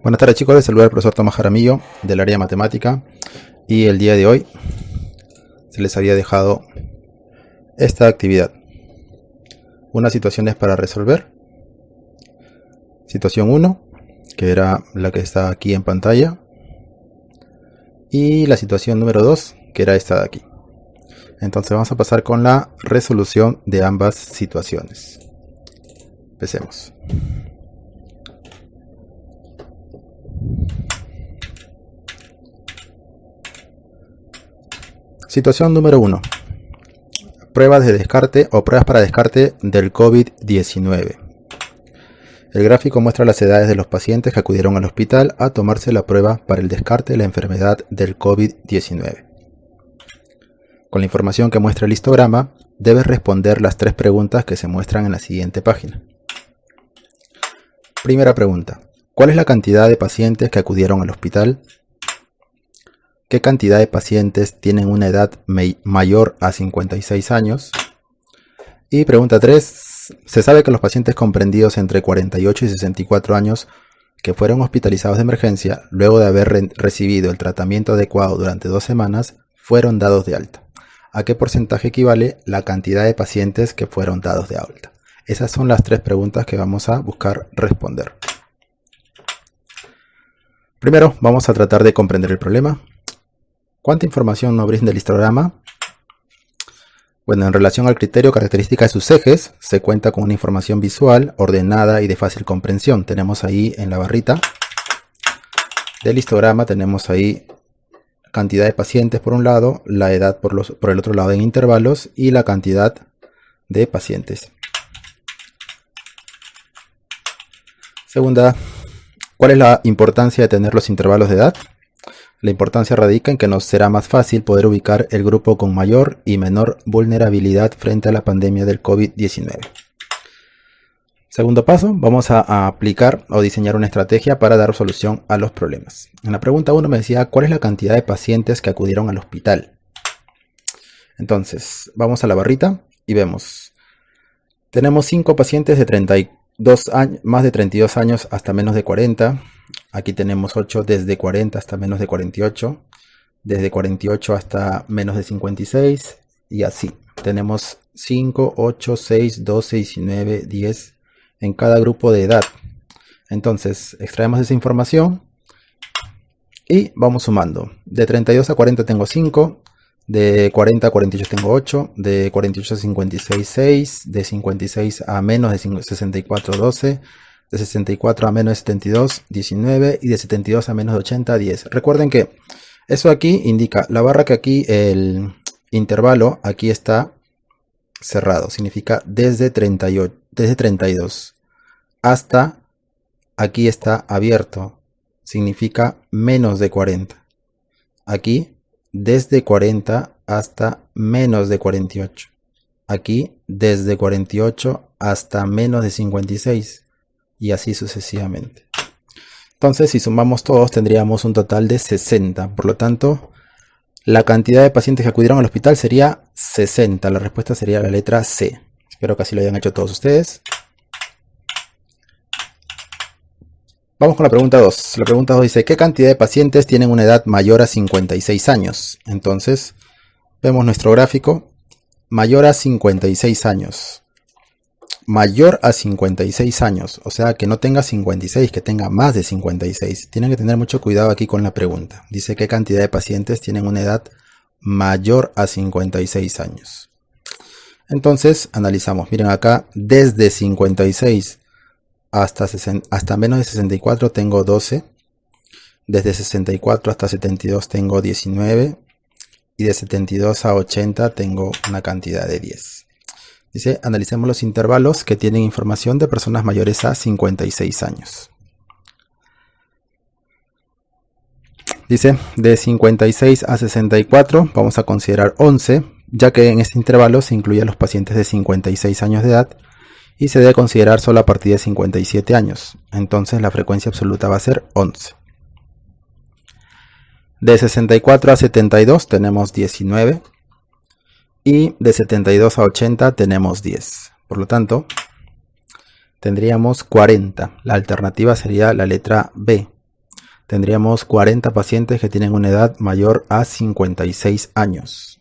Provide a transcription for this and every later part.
Buenas tardes chicos, les saluda el profesor Tomás Jaramillo del área de matemática y el día de hoy se les había dejado esta actividad. Unas situaciones para resolver. Situación 1, que era la que está aquí en pantalla. Y la situación número 2, que era esta de aquí. Entonces vamos a pasar con la resolución de ambas situaciones. Empecemos. Situación número 1. Pruebas de descarte o pruebas para descarte del COVID-19. El gráfico muestra las edades de los pacientes que acudieron al hospital a tomarse la prueba para el descarte de la enfermedad del COVID-19. Con la información que muestra el histograma, debes responder las 3 preguntas que se muestran en la siguiente página. Primera pregunta. ¿Cuál es la cantidad de pacientes que acudieron al hospital? ¿Qué cantidad de pacientes tienen una edad mayor a 56 años? Y pregunta 3. Se sabe que los pacientes comprendidos entre 48 y 64 años que fueron hospitalizados de emergencia luego de haber recibido el tratamiento adecuado durante 2 semanas fueron dados de alta. ¿A qué porcentaje equivale la cantidad de pacientes que fueron dados de alta? Esas son las 3 preguntas que vamos a buscar responder. Primero vamos a tratar de comprender el problema. ¿Cuánta información nos brinda el histograma? Bueno, en relación al criterio característica de sus ejes, se cuenta con una información visual, ordenada y de fácil comprensión. Tenemos ahí en la barrita del histograma, tenemos ahí cantidad de pacientes por un lado, la edad por el otro lado en intervalos y la cantidad de pacientes. Segunda, ¿cuál es la importancia de tener los intervalos de edad? La importancia radica en que nos será más fácil poder ubicar el grupo con mayor y menor vulnerabilidad frente a la pandemia del COVID-19. Segundo paso, vamos a aplicar o diseñar una estrategia para dar solución a los problemas. En la pregunta 1 me decía, ¿cuál es la cantidad de pacientes que acudieron al hospital? Entonces, vamos a la barrita y vemos. Tenemos 5 pacientes de 32 años, más de 32 años hasta menos de 40. Aquí tenemos 8 desde 40 hasta menos de 48, desde 48 hasta menos de 56 y así. Tenemos 5, 8, 6, 12, 19, 10 en cada grupo de edad. Entonces extraemos esa información y vamos sumando. De 32 a 40 tengo 5, de 40 a 48 tengo 8, de 48 a 56, 6, de 56 a menos de 64, 12. De 64 a menos de 72, 19 y de 72 a menos de 80, 10. Recuerden que eso aquí indica la barra que aquí el intervalo aquí está cerrado. Significa desde 32 hasta aquí está abierto. Significa menos de 40. Aquí desde 40 hasta menos de 48. Aquí desde 48 hasta menos de 56. Y así sucesivamente. Entonces, si sumamos todos, tendríamos un total de 60. Por lo tanto, la cantidad de pacientes que acudieron al hospital sería 60. La respuesta sería la letra C. Espero que así lo hayan hecho todos ustedes. Vamos con la pregunta 2. La pregunta 2 dice, ¿qué cantidad de pacientes tienen una edad mayor a 56 años? Entonces, vemos nuestro gráfico. Mayor a 56 años. Mayor a 56 años, o sea que no tenga 56, que tenga más de 56. Tienen que tener mucho cuidado aquí con la pregunta. Dice qué cantidad de pacientes tienen una edad mayor a 56 años. Entonces analizamos, miren acá, desde 56 hasta menos de 64 tengo 12. Desde 64 hasta 72 tengo 19. Y de 72 a 80 tengo una cantidad de 10. Dice, analicemos los intervalos que tienen información de personas mayores a 56 años. Dice, de 56 a 64 vamos a considerar 11, ya que en este intervalo se incluyen los pacientes de 56 años de edad y se debe considerar solo a partir de 57 años. Entonces la frecuencia absoluta va a ser 11. De 64 a 72 tenemos 19. Y de 72 a 80 tenemos 10. Por lo tanto, tendríamos 40. La alternativa sería la letra B. Tendríamos 40 pacientes que tienen una edad mayor a 56 años.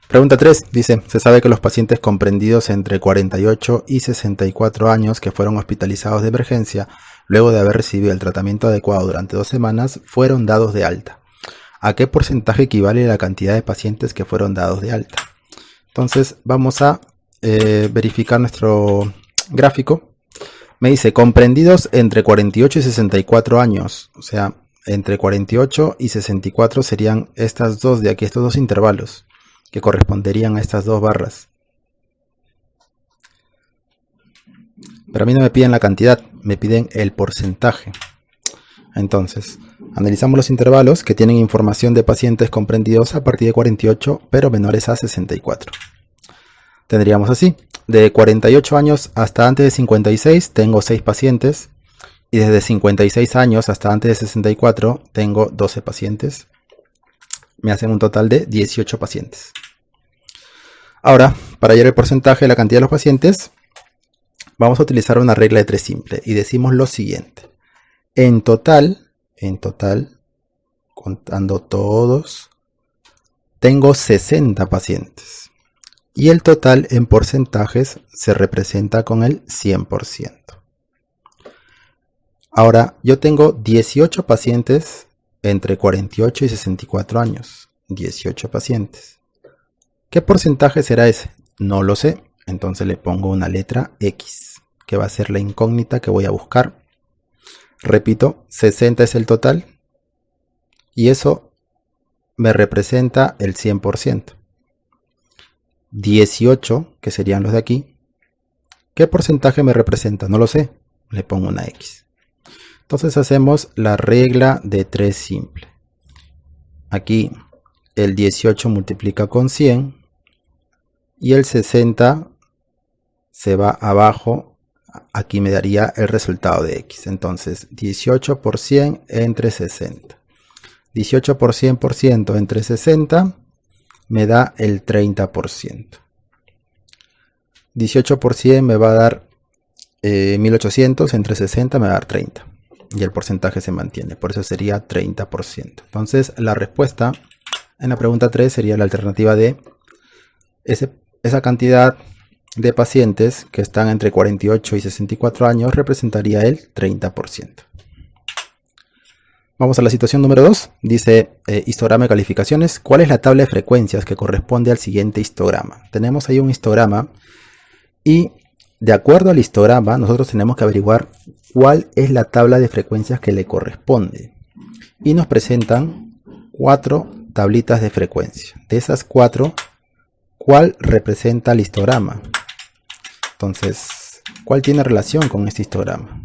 Pregunta 3. Dice, se sabe que los pacientes comprendidos entre 48 y 64 años que fueron hospitalizados de emergencia luego de haber recibido el tratamiento adecuado durante 2 semanas fueron dados de alta. ¿A qué porcentaje equivale la cantidad de pacientes que fueron dados de alta? Entonces vamos a verificar nuestro gráfico. Me dice comprendidos entre 48 y 64 años. O sea, entre 48 y 64 serían estas dos de aquí, estos dos intervalos, que corresponderían a estas dos barras. Pero a mí no me piden la cantidad, me piden el porcentaje. Entonces, analizamos los intervalos que tienen información de pacientes comprendidos a partir de 48, pero menores a 64. Tendríamos así, de 48 años hasta antes de 56 tengo 6 pacientes, y desde 56 años hasta antes de 64 tengo 12 pacientes. Me hacen un total de 18 pacientes. Ahora, para hallar el porcentaje de la cantidad de los pacientes, vamos a utilizar una regla de 3 simple y decimos lo siguiente. En total, contando todos, tengo 60 pacientes. Y el total en porcentajes se representa con el 100%. Ahora, yo tengo 18 pacientes entre 48 y 64 años. 18 pacientes. ¿Qué porcentaje será ese? No lo sé. Entonces le pongo una letra X, que va a ser la incógnita que voy a buscar. Repito, 60 es el total. Y eso me representa el 100%. 18, que serían los de aquí. ¿Qué porcentaje me representa? No lo sé. Le pongo una X. Entonces hacemos la regla de 3 simple. Aquí el 18 multiplica con 100 y el 60 se va abajo. Aquí me daría el resultado de X. Entonces 18 por 100 entre 60. 18 por 100% entre 60 me da el 30%. 18 por 100 me va a dar 1800 entre 60 me va a dar 30. Y el porcentaje se mantiene, por eso sería 30%. Entonces la respuesta en la pregunta 3 sería la alternativa de esa cantidad de pacientes que están entre 48 y 64 años representaría el 30%. Vamos a la situación número 2. Dice histograma de calificaciones. ¿Cuál es la tabla de frecuencias que corresponde al siguiente histograma? Tenemos ahí un histograma y de acuerdo al histograma nosotros tenemos que averiguar cuál es la tabla de frecuencias que le corresponde. Y nos presentan 4 tablitas de frecuencia. De esas 4, ¿cuál representa el histograma? Entonces, ¿cuál tiene relación con este histograma?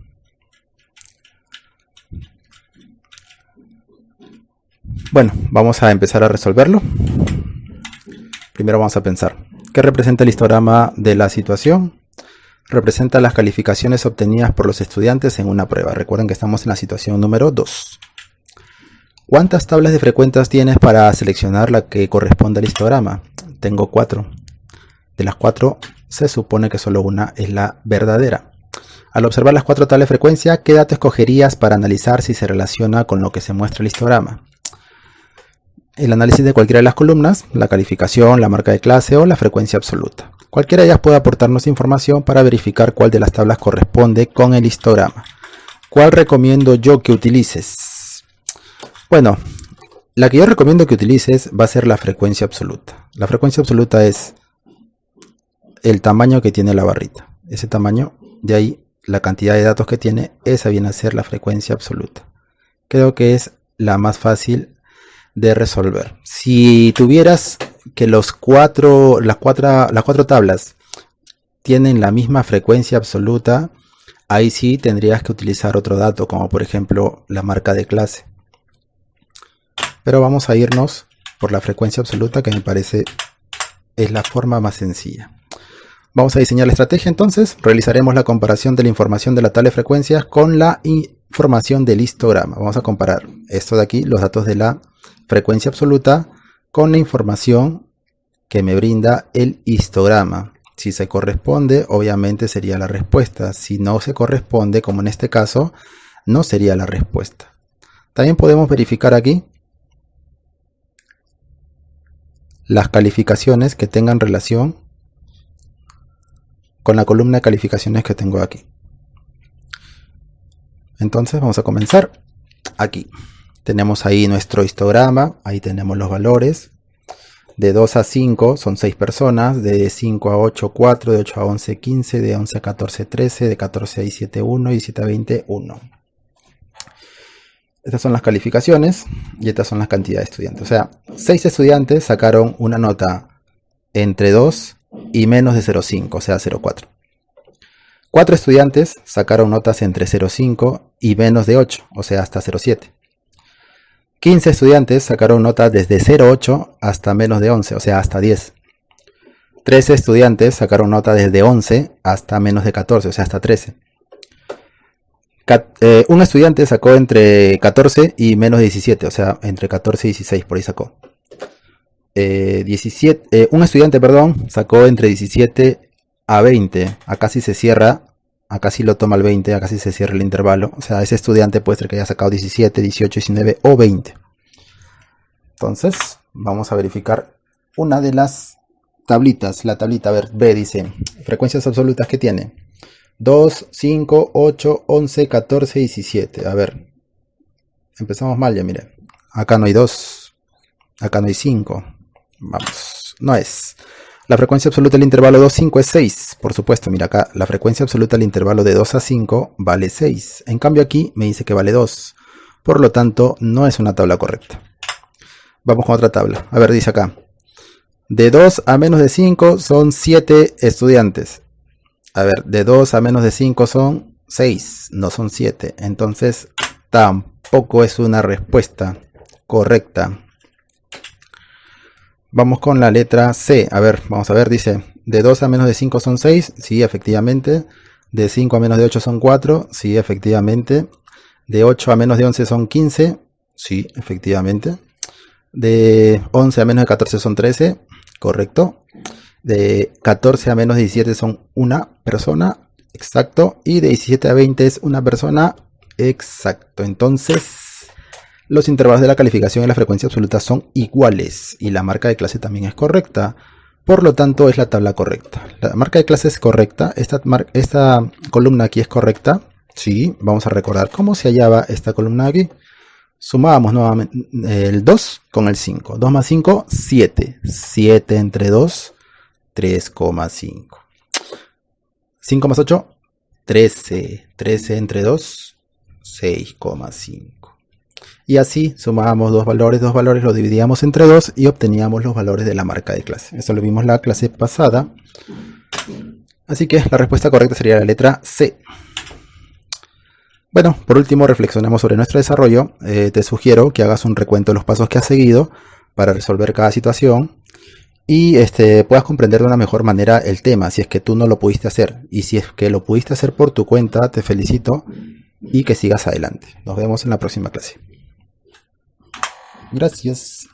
Bueno, vamos a empezar a resolverlo. Primero vamos a pensar, ¿qué representa el histograma de la situación? Representa las calificaciones obtenidas por los estudiantes en una prueba. Recuerden que estamos en la situación número 2. ¿Cuántas tablas de frecuencias tienes para seleccionar la que corresponde al histograma? Tengo 4. De las 4 se supone que solo una es la verdadera. Al observar las 4 tablas de frecuencia, ¿qué dato escogerías para analizar si se relaciona con lo que se muestra el histograma? El análisis de cualquiera de las columnas, la calificación, la marca de clase o la frecuencia absoluta. Cualquiera de ellas puede aportarnos información para verificar cuál de las tablas corresponde con el histograma. ¿Cuál recomiendo yo que utilices? Bueno, la que yo recomiendo que utilices va a ser la frecuencia absoluta. La frecuencia absoluta es el tamaño que tiene la barrita. Ese tamaño, de ahí la cantidad de datos que tiene, esa viene a ser la frecuencia absoluta. Creo que es la más fácil de resolver. Si tuvieras que las cuatro tablas tienen la misma frecuencia absoluta, ahí sí tendrías que utilizar otro dato, como por ejemplo la marca de clase. Pero vamos a irnos por la frecuencia absoluta, que me parece es la forma más sencilla. Vamos a diseñar la estrategia entonces. Realizaremos la comparación de la información de la tabla de frecuencias con la información del histograma. Vamos a comparar esto de aquí, los datos de la frecuencia absoluta, con la información que me brinda el histograma. Si se corresponde, obviamente sería la respuesta. Si no se corresponde, como en este caso, no sería la respuesta. También podemos verificar aquí las calificaciones que tengan relación con la columna de calificaciones que tengo aquí. Entonces vamos a comenzar. Aquí tenemos ahí nuestro histograma, ahí tenemos los valores. De 2 a 5 son 6 personas, de 5 a 8, 4, de 8 a 11, 15, de 11 a 14, 13, de 14 a 17, 1 y 17 a 20, 1. Estas son las calificaciones y estas son las cantidades de estudiantes. O sea, 6 estudiantes sacaron una nota entre 2 y menos de 0,5, o sea 0,4. 4 estudiantes sacaron notas entre 0,5 y menos de 8, o sea hasta 0,7. 15 estudiantes sacaron notas desde 0,8 hasta menos de 11, o sea hasta 10. 13 estudiantes sacaron nota desde 11 hasta menos de 14, o sea hasta 13. Un estudiante sacó entre 14 y menos de 17, o sea entre 14 y 16, por ahí sacó. Un estudiante, perdón, sacó entre 17 a 20, acá sí se cierra, acá sí lo toma el 20, acá sí se cierra el intervalo, o sea ese estudiante puede ser que haya sacado 17, 18, 19 o 20. Entonces vamos a verificar una de las tablitas, la tablita, a ver, B dice, frecuencias absolutas que tiene, 2, 5, 8, 11, 14, 17, a ver, empezamos mal ya, miren, acá no hay 2, acá no hay 5, vamos, no es. La frecuencia absoluta del intervalo 2, 5 es 6, por supuesto, mira acá, la frecuencia absoluta del intervalo de 2 a 5 vale 6, en cambio aquí me dice que vale 2, por lo tanto no es una tabla correcta. Vamos con otra tabla, a ver, dice acá, de 2 a menos de 5 son 7 estudiantes, a ver, de 2 a menos de 5 son 6, no son 7, entonces tampoco es una respuesta correcta. Vamos con la letra C. A ver, vamos a ver, dice, de 2 a menos de 5 son 6, sí, efectivamente. De 5 a menos de 8 son 4, sí, efectivamente. De 8 a menos de 11 son 15, sí, efectivamente. De 11 a menos de 14 son 13, correcto. De 14 a menos de 17 son una persona, exacto. Y de 17 a 20 es una persona, exacto. Entonces, los intervalos de la calificación y la frecuencia absoluta son iguales y la marca de clase también es correcta. Por lo tanto, es la tabla correcta. La marca de clase es correcta. Esta columna aquí es correcta. Sí, vamos a recordar cómo se hallaba esta columna aquí. Sumábamos nuevamente el 2 con el 5. 2 más 5, 7. 7 entre 2, 3,5. 5 más 8, 13. 13 entre 2, 6,5. Y así sumábamos dos valores los dividíamos entre 2 y obteníamos los valores de la marca de clase. Eso lo vimos la clase pasada. Así que la respuesta correcta sería la letra C. Bueno, por último reflexionemos sobre nuestro desarrollo. Te sugiero que hagas un recuento de los pasos que has seguido para resolver cada situación y puedas comprender de una mejor manera el tema, si es que tú no lo pudiste hacer. Y si es que lo pudiste hacer por tu cuenta, te felicito y que sigas adelante. Nos vemos en la próxima clase. Gracias.